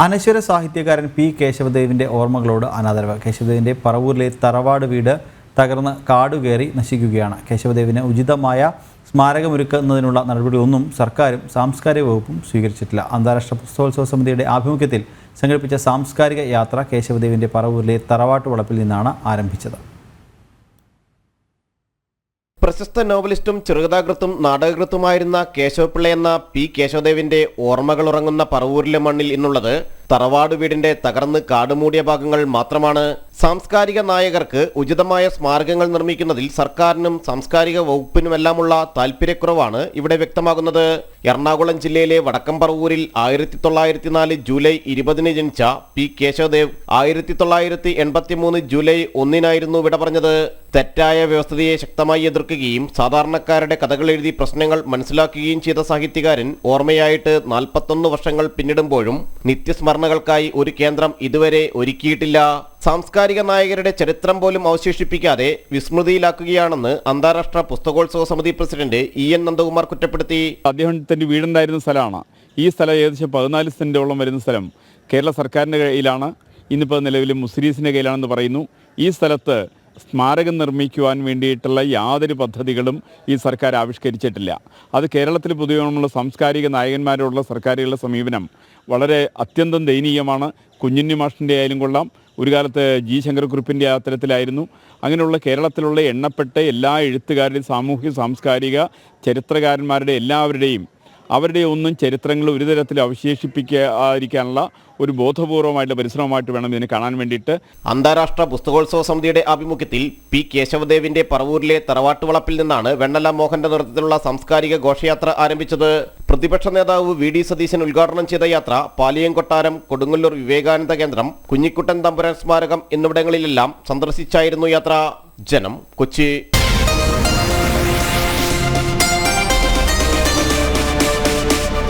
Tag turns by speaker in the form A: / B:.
A: അനശ്വര സാഹിത്യകാരൻ പി കേശവദേവിൻ്റെ ഓർമ്മകളോട് അനാദരവ്. കേശവദേവിൻ്റെ പറവൂരിലെ തറവാട് വീട് തകർന്ന് കാടുകയറി നശിക്കുകയാണ്. കേശവദേവിന് ഉചിതമായ സ്മാരകമൊരുക്കുന്നതിനുള്ള നടപടിയൊന്നും സർക്കാരും സാംസ്കാരിക വകുപ്പും സ്വീകരിച്ചിട്ടില്ല. അന്താരാഷ്ട്ര പുസ്തകോത്സവ സമിതിയുടെ ആഭിമുഖ്യത്തിൽ സംഘടിപ്പിച്ച സാംസ്കാരിക യാത്ര കേശവദേവിൻ്റെ പറവൂരിലെ തറവാട്ട് വളപ്പിൽ നിന്നാണ് ആരംഭിച്ചത്.
B: പ്രശസ്ത നോവലിസ്റ്റും ചെറുകഥാകൃത്തും നാടകകൃത്തുമായിരുന്ന കേശവപിള്ള എന്ന പി കേശവദേവിന്റെ ഓർമ്മകൾ ഉറങ്ങുന്ന പറവൂരിലെ മണ്ണിൽ ഇന്നുള്ളത് തറവാട് വീടിന്റെ തകർന്ന് കാടുമൂടിയ ഭാഗങ്ങൾ മാത്രമാണ്. സാംസ്കാരിക നായകർക്ക് ഉചിതമായ സ്മാരകങ്ങൾ നിർമ്മിക്കുന്നതിൽ സർക്കാരിനും സാംസ്കാരിക വകുപ്പിനുമെല്ലാമുള്ള താൽപര്യക്കുറവാണ് ഇവിടെ വ്യക്തമാകുന്നത്. എറണാകുളം ജില്ലയിലെ വടക്കം പറവൂരിൽ 1904 ജൂലൈ 20 ജനിച്ച പി കേശവദേവ് 1983 ജൂലൈ 1 വിട പറഞ്ഞത്. തെറ്റായ വ്യവസ്ഥയെ ശക്തമായി എതിർക്കുകയും സാധാരണക്കാരുടെ കഥകൾ എഴുതി പ്രശ്നങ്ങൾ മനസ്സിലാക്കുകയും ചെയ്ത സാഹിത്യകാരൻ ഓർമ്മയായിട്ട് 41 വർഷങ്ങൾ പിന്നിടുമ്പോഴും നിത്യസ്മരണകൾക്കായി ഒരു കേന്ദ്രം ഇതുവരെ ഒരുക്കിയിട്ടില്ല. സാംസ്കാരിക നായകരുടെ ചരിത്രം പോലും അവശേഷിപ്പിക്കാതെ വിസ്മൃതിയിലാക്കുകയാണെന്ന് അന്താരാഷ്ട്ര പുസ്തകോത്സവ സമിതി പ്രസിഡന്റ് EN നന്ദകുമാർ കുറ്റപ്പെടുത്തി.
C: അദ്ദേഹത്തിന്റെ വീടുണ്ടായിരുന്ന സ്ഥലമാണ്. ഈ സ്ഥലം ഏകദേശം 14 സെന്റോളം വരുന്ന സ്ഥലം കേരള സർക്കാരിൻ്റെ കയ്യിലാണ്. ഇന്നിപ്പോൾ നിലവിൽ മുസ്ലിംസിൻ്റെ കയ്യിലാണെന്ന് പറയുന്നു. ഈ സ്ഥലത്ത് സ്മാരകം നിർമ്മിക്കുവാൻ വേണ്ടിയിട്ടുള്ള യാതൊരു പദ്ധതികളും ഈ സർക്കാർ ആവിഷ്കരിച്ചിട്ടില്ല. അത് കേരളത്തിൽ പൊതുവെയുള്ള സാംസ്കാരിക നായകന്മാരോടുള്ള സർക്കാരുകളുടെ സമീപനം വളരെ അത്യന്തം ദയനീയമാണ്. കുഞ്ഞുണ്ണി മാഷിൻ്റെ ആയാലും കൊള്ളാം, ഒരു കാലത്ത് G ശങ്കരക്കുറുപ്പിൻ്റെ അത്തരത്തിലായിരുന്നു. അങ്ങനെയുള്ള കേരളത്തിലുള്ള എണ്ണപ്പെട്ട എല്ലാ എഴുത്തുകാരുടെയും സാമൂഹ്യ സാംസ്കാരിക ചരിത്രകാരന്മാരുടെ എല്ലാവരുടെയും അവരുടെ ഒന്നും ചരിത്രങ്ങൾ ഒരു തരത്തിൽ അവശേഷിപ്പിക്കാതിരിക്കാനുള്ള ഒരു ബോധപൂർവമായിട്ടുള്ള പരിശ്രമമായിട്ട് വേണം ഇതിനെ കാണാൻ വേണ്ടിയിട്ട്.
B: അന്താരാഷ്ട്ര പുസ്തകോത്സവ സമിതിയുടെ ആഭിമുഖ്യത്തിൽ പി കേശവദേവിന്റെ പറവൂരിലെ തറവാട്ട് വളപ്പിൽ നിന്നാണ് വെണ്ണല മോഹന്റെ നേതൃത്വത്തിലുള്ള സാംസ്കാരിക ഘോഷയാത്ര ആരംഭിച്ചത്. പ്രതിപക്ഷ നേതാവ് VD സതീശൻ ഉദ്ഘാടനം ചെയ്ത യാത്ര പാലിയം കൊട്ടാരം, കൊടുങ്ങല്ലൂർ വിവേകാനന്ദ കേന്ദ്രം, കുഞ്ഞിക്കുട്ടൻ തമ്പുരാൻ സ്മാരകം എന്നിവിടങ്ങളിലെല്ലാം സന്ദർശിച്ചായിരുന്നു യാത്ര. ജനം, കൊച്ചി.